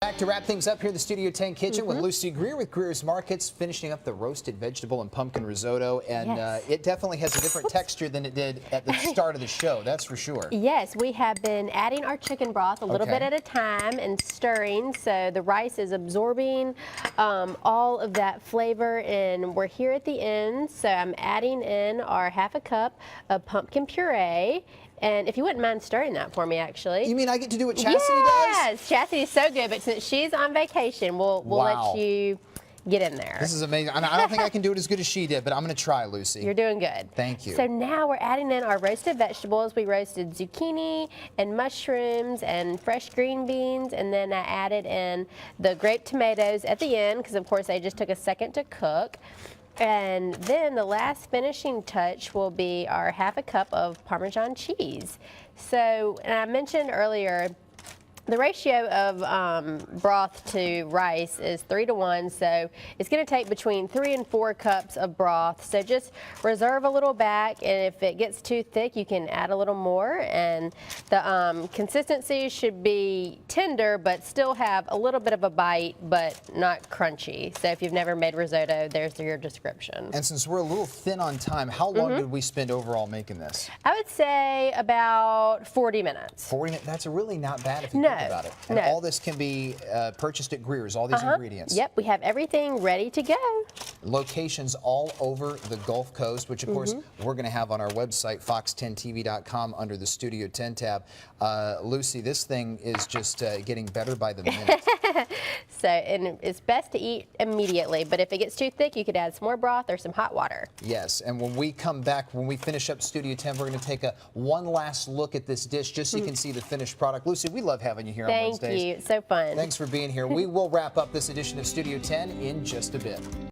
Back to wrap things up here in the Studio 10 kitchen with Lucy Greer with Greer's Markets, finishing up the roasted vegetable and pumpkin risotto. And it definitely has a different texture than it did at the start of the show, that's for sure. Yes, we have been adding our chicken broth a little bit at a time and stirring, so the rice is absorbing all of that flavor, and we're here at the end. So I'm adding in our half a cup of pumpkin puree. And if you wouldn't mind stirring that for me, actually. You mean I get to do what Chastity does? Yes, Chastity's so good, but since she's on vacation, we'll let you get in there. This is amazing. I don't think I can do it as good as she did, but I'm going to try, Lucy. You're doing good. Thank you. So now we're adding in our roasted vegetables. We roasted zucchini and mushrooms and fresh green beans, and then I added in the grape tomatoes at the end because, of course, they just took a second to cook. And then the last finishing touch will be our half a cup of Parmesan cheese. So, and I mentioned earlier, the ratio of broth to rice is 3 to 1, so it's going to take between 3 and 4 cups of broth. So just reserve a little back, and if it gets too thick, you can add a little more. And the consistency should be tender, but still have a little bit of a bite, but not crunchy. So if you've never made risotto, there's your description. And since we're a little thin on time, how long did we spend overall making this? I would say about 40 minutes. 40 minutes? That's really not bad if you think about it. And all this can be purchased at Greer's, all these ingredients. Yep, we have everything ready to go. Locations all over the Gulf Coast, which of course we're going to have on our website, fox10tv.com, under the Studio 10 tab. Lucy, this thing is just getting better by the minute. So, and it's best to eat immediately, but if it gets too thick, you could add some more broth or some hot water. Yes, and when we come back, when we finish up Studio 10, we're going to take one last look at this dish just so you can see the finished product. Lucy, we love having you here on Wednesdays. Thank you. It's so fun. Thanks for being here. We will wrap up this edition of Studio 10 in just a bit.